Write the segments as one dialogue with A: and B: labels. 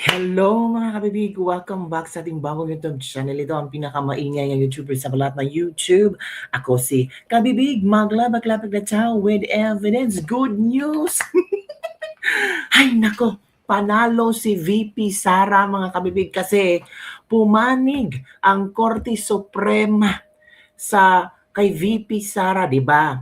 A: Hello mga kabibig! Welcome back sa ating bagong YouTube channel. Ito ang pinakamaingay ng YouTuber sa balat ng YouTube. Ako si Kabibig, maglabag-labag na tao with evidence. Good news! Ay nako, panalo si VP Sara mga kabibig kasi pumanig ang Korte Suprema sa kay VP Sara, di ba?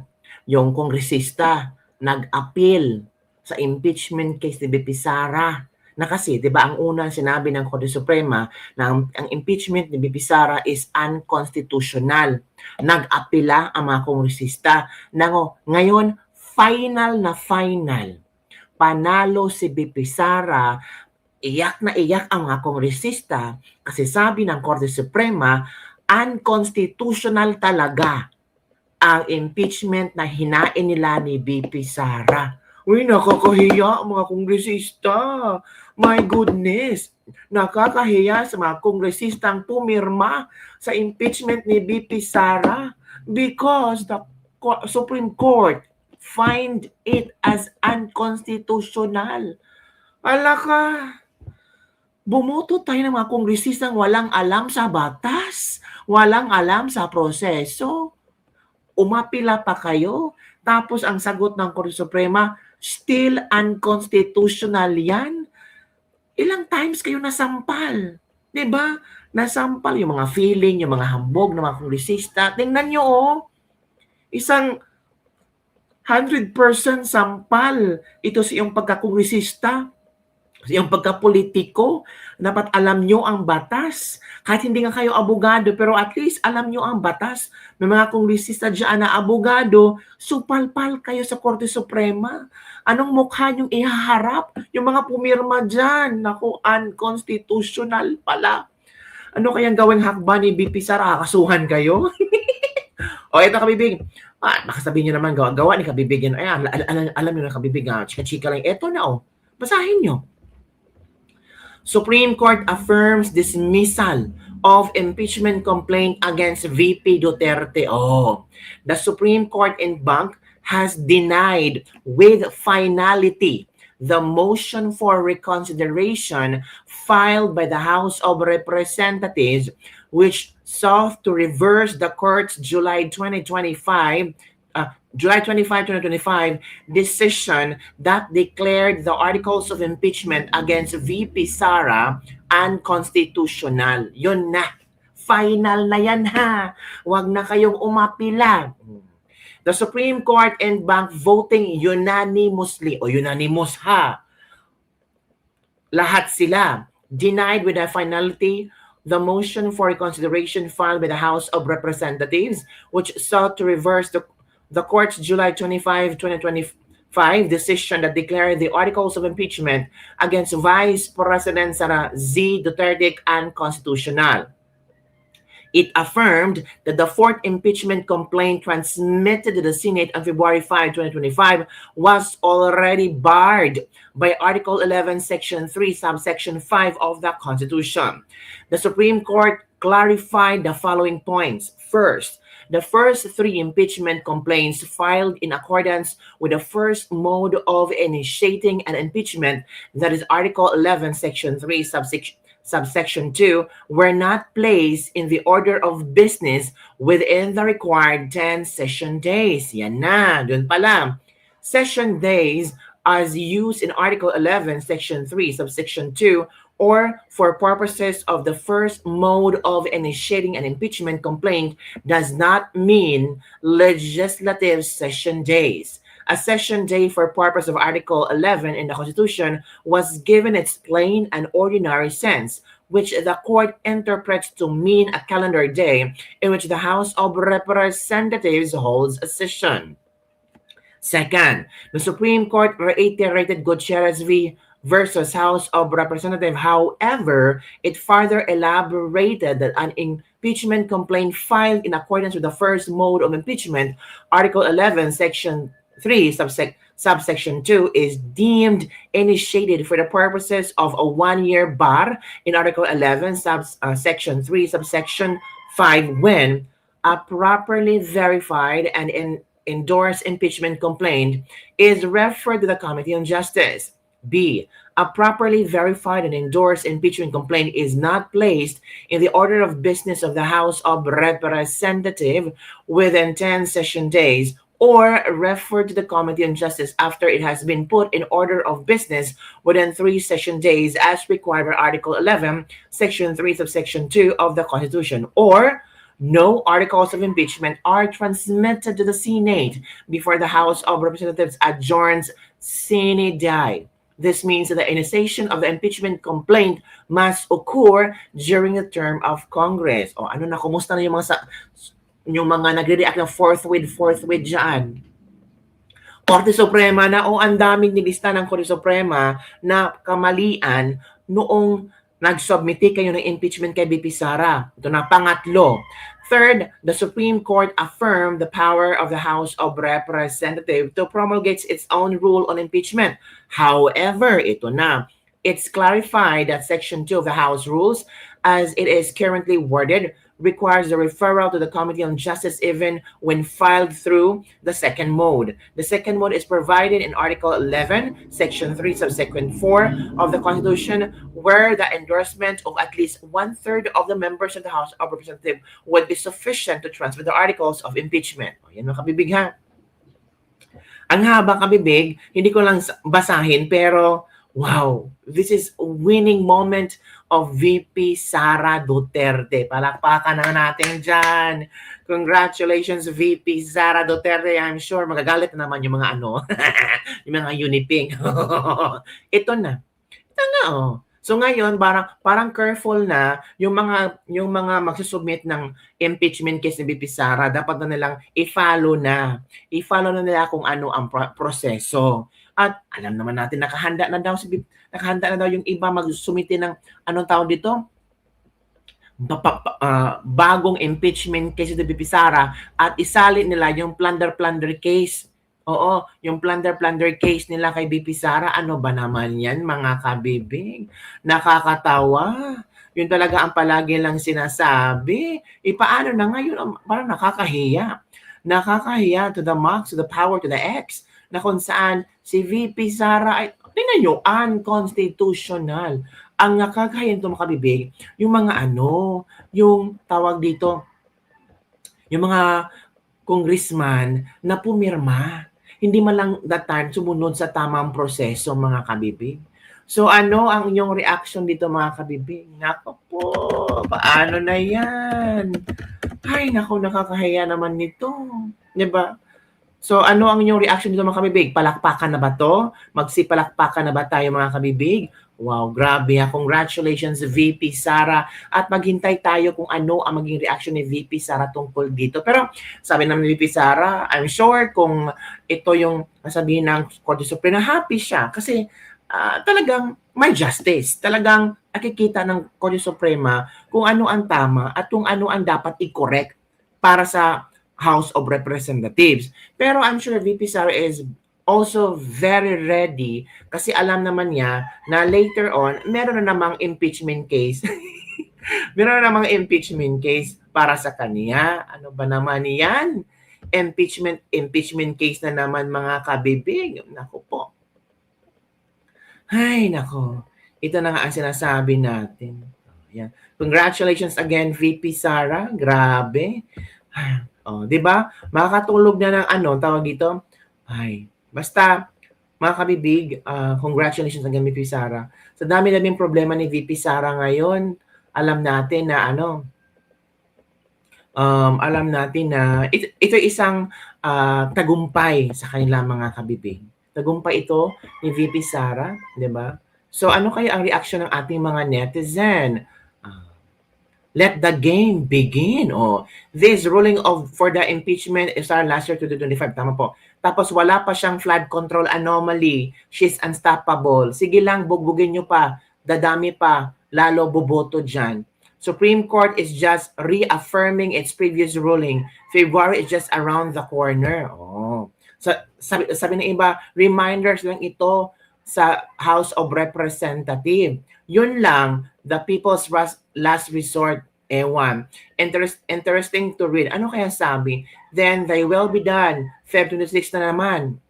A: Yung kongresista nag-appeal sa impeachment case ni VP Sara na kasi, di ba, ang unang sinabi ng Korte Suprema na ang impeachment ni VP Sara is unconstitutional. Nag-apela ang mga kongresista na ngayon, final na final. Panalo si VP Sara, iyak na iyak ang mga kongresista kasi sabi ng Korte Suprema, unconstitutional talaga ang impeachment na hinain nila ni VP Sara. Uy, nakakahiya mga kongresista. My goodness. Nakakahiya sa mga kongresistang pumirma sa impeachment ni VP Sara because the Supreme Court find it as unconstitutional. Alaka, bumoto tayo ng mga kongresistang walang alam sa batas, walang alam sa proseso. Umapila pa kayo, tapos ang sagot ng Korte Suprema, still unconstitutional yan. Ilang times kayo nasampal? Diba? Nasampal yung mga feeling, yung mga hambog ng mga kongresista. Tingnan nyo, isang 100% sampal. Ito sa iyong pagkakongresista, sa iyong pagkapolitiko. Dapat alam nyo ang batas. Kahit hindi nga kayo abogado, pero at least alam nyo ang batas. May mga kongresista dyan na abogado, supalpal kayo sa Korte Suprema. Anong mukha nyong ihaharap? Yung mga pumirma dyan, naku, unconstitutional pala. Ano kayang gawing hakba ni BP Sara? Kasuhan kayo? O, ito kabibig. Baka sabihin nyo naman, gawa ni kabibig yan. Ay, alam nyo na kabibig, chika-chika lang. Ito na, basahin nyo. Supreme Court affirms dismissal of impeachment complaint against VP Duterte. The Supreme Court in Bank has denied with finality the motion for reconsideration filed by the House of Representatives, which sought to reverse the court's July 25, 2025 decision that declared the articles of impeachment against VP Sara unconstitutional. Yun na. Final na yan ha. Huwag na kayong umapila. The Supreme Court and Bank voting unanimously o unanimous ha. Lahat sila denied with a finality the motion for reconsideration filed by the House of Representatives, which sought to reverse the court's July 25, 2025 decision that declared the articles of impeachment against Vice President Sara Z. Duterte unconstitutional. It affirmed that the fourth impeachment complaint transmitted to the Senate on February 5, 2025 was already barred by Article 11, Section 3, Subsection 5 of the Constitution. The Supreme Court clarified the following points. First, the first three impeachment complaints filed in accordance with the first mode of initiating an impeachment, that is Article 11, Section 3, Subsection 2, were not placed in the order of business within the required 10 session days. Yan na, dun pala. Session days as used in Article 11, Section 3, Subsection 2, or for purposes of the first mode of initiating an impeachment complaint does not mean legislative session days. A session day for purpose of Article 11 in the Constitution was given its plain and ordinary sense, which the court interprets to mean a calendar day in which the House of Representatives holds a session. Second, the Supreme Court reiterated Gutierrez v. versus House of Representatives. However, it further elaborated that an impeachment complaint filed in accordance with the first mode of impeachment, Article 11, Section 3, Subsection 2, is deemed initiated for the purposes of a one-year bar in Article 11, Section 3, Subsection 5, when a properly verified and endorsed impeachment complaint is referred to the Committee on Justice. B. A properly verified and endorsed impeachment complaint is not placed in the order of business of the House of Representatives within 10 session days or referred to the Committee on Justice after it has been put in order of business within 3 session days as required by Article 11, Section 3 subsection 2 of the Constitution, or no articles of impeachment are transmitted to the Senate before the House of Representatives adjourns sine die. This means that the initiation of the impeachment complaint must occur during the term of Congress. O ano na, kumusta na yung mga nagre-react ng forthwith dyan? Korte Suprema na, ang daming nilista ng Korte Suprema na kamalian noong nag-submit kayo ng impeachment kay VP Sara. Ito na, pangatlo. Third, the Supreme Court affirmed the power of the House of Representatives to promulgate its own rule on impeachment. However, ito na, it's clarified that Section 2 of the House Rules, as it is currently worded, requires the referral to the Committee on Justice even when filed through the second mode. The second mode is provided in Article 11, Section 3, subsequent 4 of the Constitution, where the endorsement of at least 1/3 of the members of the House of Representatives would be sufficient to transmit the articles of impeachment. O, yan mga kabibig ha. Ang haba kabibig, hindi ko lang basahin, pero wow, this is a winning moment of VP Sara Duterte. Palakpakan na natin dyan. Congratulations, VP Sara Duterte. I'm sure magagalit na naman yung mga yung mga uniping. Ito na. Ito na, oh. So ngayon, parang careful na yung mga magsusubmit ng impeachment case ni VP Sara, dapat na nilang i-follow na. I-follow na nila kung ano ang proseso. At alam naman natin nakahanda na daw yung iba magsumite ng anong tawag dito? Bagong impeachment case ni VP Sara at isali nila yung plunder case. Oo, yung plunder case nila kay VP Sara. Ano ba naman yan, mga kabibig? Nakakatawa. Yun talaga ang palagi lang sinasabi. Paano na ngayon? Parang nakakahiya. Nakakahiya to the max, to the power, to the X, na kung saan si VP Sara ay, tingnan nyo, unconstitutional. Ang nakakahiya nito, mga kabibig, yung mga yung tawag dito, yung mga congressman na pumirma. Hindi man lang that time sumunod sa tamang proseso, mga kabibig. So ano ang inyong reaction dito, mga kabibig? Nako po, paano na yan? Ay, nako, nakakahiya naman nito. Diba? So ano ang inyong reaction dito, mga kabibig? Palakpakan na ba to? Magsipalakpakan na ba tayo, mga kabibig? Wow, grabe ha. Congratulations, VP Sara. At maghintay tayo kung ano ang maging reaction ni VP Sara tungkol dito. Pero sabi naman ni VP Sara, I'm sure kung ito yung sabihin ng Korte Suprema, happy siya. Kasi talagang may justice. Talagang nakikita ng Korte Suprema kung ano ang tama at kung ano ang dapat i-correct para sa House of Representatives. Pero I'm sure VP Sara is also very ready kasi alam naman niya na later on, meron na namang impeachment case. Meron na namang impeachment case para sa kanya. Ano ba naman yan? Impeachment case na naman, mga kabibig. Naku po. Ay, nako. Ito na nga ang sinasabi natin. Yan. Congratulations again, VP Sara. Grabe. Oh, 'di ba? Makakatulog na ng tawag dito. Ay, basta, mga kabibig, congratulations again, VP Sara. Sa dami-daming problema ni VP Sara ngayon, alam natin na ito isang tagumpay sa kanila, mga kabibig. Tagumpay ito ni VP Sara, di ba? So ano kaya ang reaction ng ating mga netizen? Let the game begin. Oh, this ruling for the impeachment is our last year 2025. Tama po. Tapos wala pa siyang flood control anomaly. She's unstoppable. Sige lang, bugbugin nyo pa. Dadami pa. Lalo boboto dyan. Supreme Court is just reaffirming its previous ruling. February is just around the corner. Oh. So, sabi ng iba, reminders lang ito sa House of Representatives. Yun lang, the people's last resort. Ewan. Interesting to read. Ano kaya sabi? Then they will be done. Feb 26 na naman.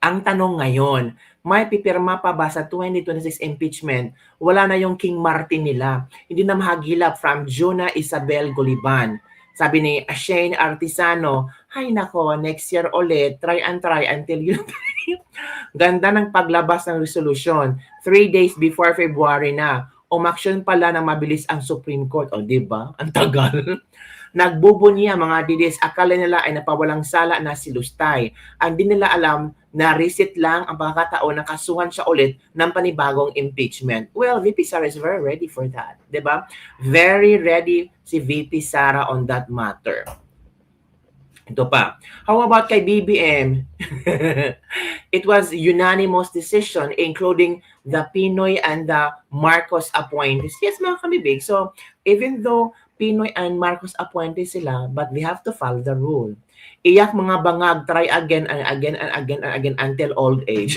A: Ang tanong ngayon, may pipirma pa ba sa 2026 impeachment? Wala na yung King Martin nila. Hindi na mahagilap from Juna Isabel Goliban. Sabi ni Shane Artisano, hay nako, next year ulit, try until you Ganda ng paglabas ng resolution. 3 days before February na. Umaksyon pala ng mabilis ang Supreme Court. O, di ba? Ang tagal. Nagbubunya mga didis. Akala nila ay napawalang sala na si Lustay. Ang di nila alam na reset lang ang pagkakataon na kasuhan siya ulit ng panibagong impeachment. Well, VP Sara is very ready for that. Di ba? Very ready si VP Sara on that matter. Ito pa. How about kay BBM? It was unanimous decision including the Pinoy and the Marcos appointees. Yes, mga kabibig. So, even though Pinoy and Marcos appointees sila, but we have to follow the rule. Iyak mga bangag, try again and again and again and again until old age.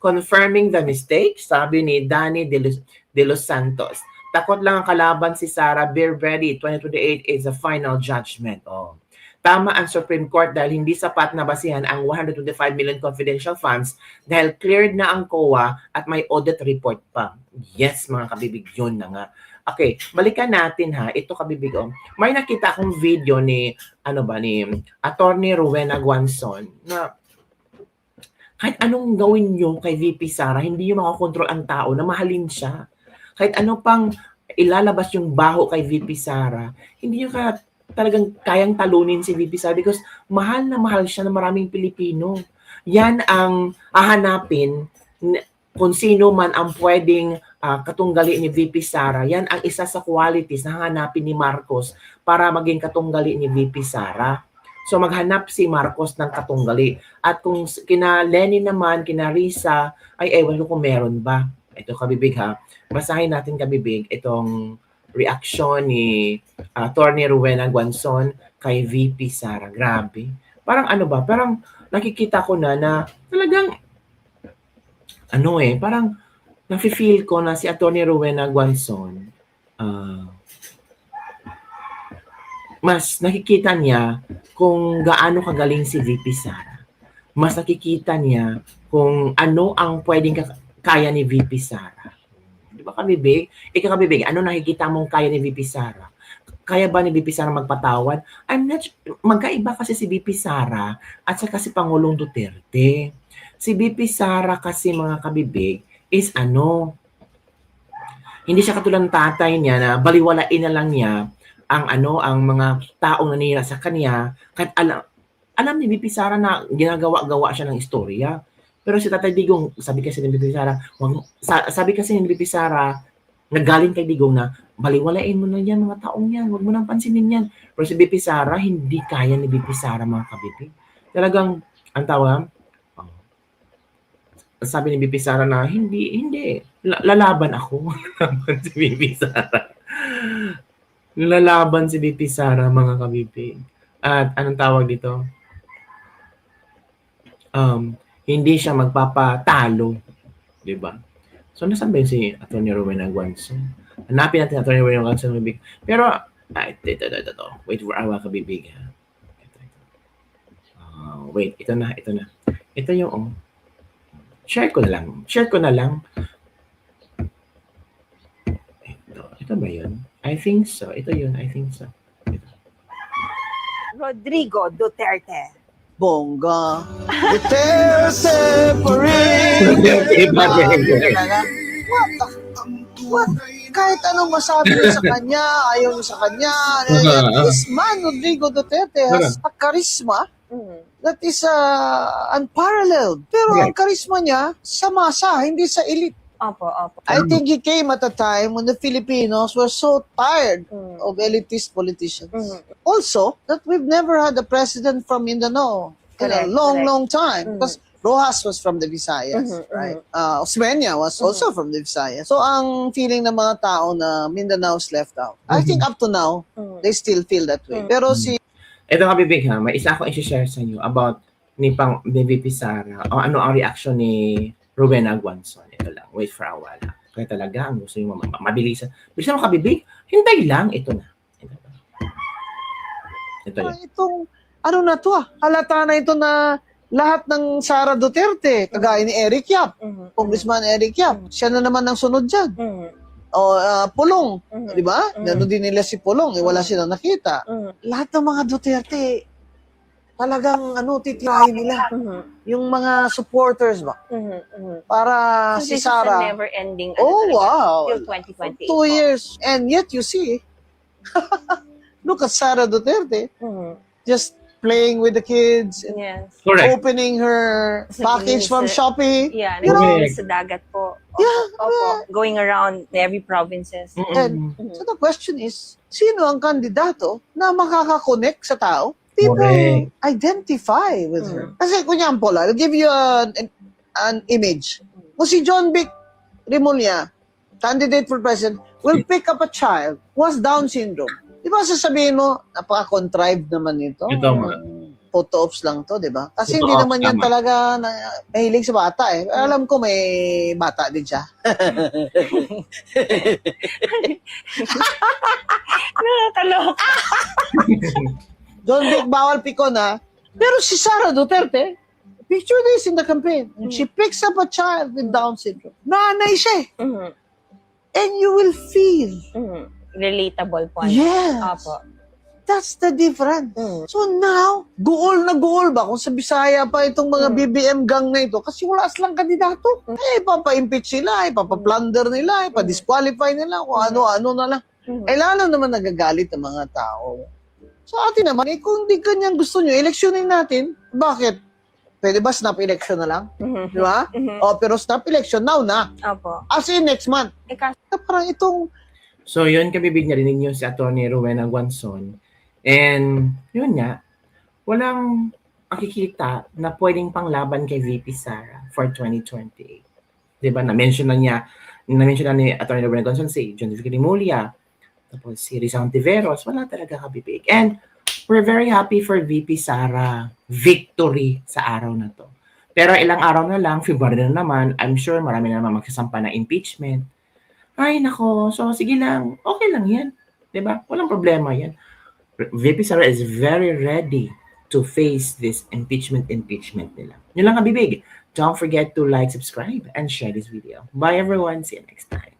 A: Confirming the mistake, sabi ni Danny De Los Santos. Takot lang ang kalaban si Sara. Be ready, 2028 is the final judgment. Oh. Tama ang Supreme Court dahil hindi sapat na basihan ang 125 million confidential funds dahil cleared na ang COA at may audit report pa. Yes, mga kabibig, yun na nga. Okay, balikan natin ha. Ito kabibig, may nakita akong video ni, ni Attorney Rowena Guanzon na kahit anong gawin nyo kay VP Sara, hindi nyo makakontrol ang tao na mahalin siya. Kahit ano pang ilalabas yung baho kay VP Sara, hindi nyo talagang kayang talunin si VP Sara because mahal na mahal siya ng maraming Pilipino. Yan ang hahanapin kung sino man ang pwedeng katunggali ni VP Sara. Yan ang isa sa qualities na hahanapin ni Marcos para maging katunggali ni VP Sara. So maghanap si Marcos ng katunggali. At kung kina Lenny naman, kina Risa, ay ewan ko kung meron ba. Ito kabibig ha. Basahin natin kabibig itong reaction ni Attorney Rowena Guanzon kay VP Sara. Grabe. Parang parang nakikita ko na talagang parang nafe-feel ko na si Attorney Rowena Guanzon mas nakikita niya kung gaano kagaling si VP Sara. Mas nakikita niya kung ano ang pwedeng kaya ni VP Sara. Diba kabibig? Ikaw kabibig, ano nakikita mong kaya ni VP Sara? Kaya ba ni VP Sara magpatawad? Magkaiba kasi si VP Sara at saka si Pangulong Duterte. Si VP Sara kasi mga kabibig is hindi siya katulad ng tatay niya na baliwalain na lang niya ang mga taong nanira sa kanya. Kahit alam ni VP Sara na ginagawa-gawa siya ng istorya. Pero si Tatay Digong, sabi kasi ni VP Sara, nagaling kay Digong na baliwalain mo na yan mga taong yan, huwag mo nang pansinin yan. Pero si VP Sara, hindi kaya ni VP Sara mga kabibig. Talagang, ang tawag, sabi ni VP Sara na hindi, lalaban ako. Lalaban si VP Sara. Lalaban si VP Sara mga kabibig. At anong tawag dito? Hindi siya magpapatalo. Diba? So, nasan ba si Atty. Rowena Guanzon? Hanapin natin Atty. Rowena Guanzon. Pero, ito. Wait for our kabibig. Wait, ito na. Ito yung, share ko na lang. Ito ba yun? I think so. Ito yun, I think so. Ito.
B: Rodrigo Duterte.
C: Bongga. Duterte parade. What? Kahit anong masabi mo sa kanya, ayaw mo sa kanya. This man, Rodrigo Duterte, has a charisma that is unparalleled. Pero ang charisma niya sa masa, hindi sa elite.
B: Opo.
C: I think he came at a time when the Filipinos were so tired of elitist politicians. Also, that we've never had a president from Mindanao in a long time. Because Rojas was from the Visayas, right? Osmeña was also from the Visayas. So, ang feeling ng mga tao na Mindanao's left out. I think up to now, they still feel that way. Pero
A: ito kabibig ha, may isa akong i-share sa inyo about ni VP Sara o ano ang reaction ni Rowena Guanzon. Ito lang, wait for a while. Kaya talaga, ang gusto yung mabilisan. Bilisan mo kabibig, hintay lang, ito na. Ito yun.
C: Itong, halata na ito na lahat ng Sara Duterte, kagaya ni Eric Yap,
B: Mhm.
C: Congressman Eric Yap, siya na naman ang sunod dyan.
B: Mhm.
C: O Pulong,
B: Mhm.
C: di ba?
B: Mhm.
C: Nandun din nila si Pulong, wala silang nakita.
B: Mhm.
C: Lahat ng mga Duterte, talagang titirahin nila.
B: Mhm.
C: Yung mga supporters ba?
B: Mhm. Mhm.
C: Para
B: So
C: si
B: this is a
C: Sara.
B: never-ending
C: Oh, wow.
B: till 2028
C: 2 years. And yet you see, look at Sara Duterte,
B: Mhm.
C: just playing with the kids,
B: Yes.
A: Correct.
C: opening her
B: Sa
C: package from
B: sa-
C: Shopee.
B: Yeah,
C: You know?
B: nag sa dagat po. Opo,
C: Yeah,
B: opo. Going around every provinces.
A: Mm-mm.
B: Mhm.
C: So the question is, sino ang kandidato na makakakonect sa tao? People
A: Correct.
C: identify with her. Kasi kunyampo, I'll give you an image. Kung si John Vic Rimulya, candidate for president, will pick up a child who has Down syndrome. Di ba sasabihin mo, napaka-contrived naman ito.
A: Ito, ma.
C: Photo ops lang to, di ba? Kasi
A: Photo
C: hindi
A: ops,
C: naman yan
A: tama.
C: talaga mahilig sa bata eh. Alam ko may bata din siya.
B: Nakakaloka.
C: John Vic, bawal pikon ha. Pero si Sara Duterte, picture this in the campaign. She picks up a child with Down syndrome. Nanay siya eh.
B: Mhm.
C: And you will feel.
B: Mhm. Relatable po.
C: Yes.
B: Opo.
C: That's the difference.
B: Mm.
C: So now, goal na goal ba? Kung sa Bisaya pa itong mga BBM gang na ito, kasi wala silang kandidato. Ipapa-impeach sila, ipapa-plunder nila, ipa-disqualify nila, kung ano-ano na lang.
B: Mhm.
C: Lalo naman nagagalit ang mga tao. So atin naman, kung di ganyan gusto nyo, eleksyonin natin. Bakit? Pwede ba snap election na lang?
B: Mhm.
C: Di ba?
B: Mhm.
C: Pero snap election, now na.
B: Opo.
C: As in next month.
B: Kasi
C: Parang itong,
A: So, yun, kabibig narinig niyo si Atty. Rowena Guanzon. And, yun nga, walang makikita na pwedeng panglaban kay VP Sara for 2028. Diba? Na-mention na ni Atty. Rowena Guanzon si John Vic Rimulya, tapos si Risa Hontiveros, wala talaga kabibig. And, we're very happy for VP Sara victory sa araw na to. Pero ilang araw na lang, February na naman, I'm sure marami na naman magsasampa na impeachment. Ay, nako. So, sige lang. Okay lang yan. Diba? Walang problema yan. VP Sara is very ready to face this impeachment nila. Yun lang, kabibig. Don't forget to like, subscribe, and share this video. Bye, everyone. See you next time.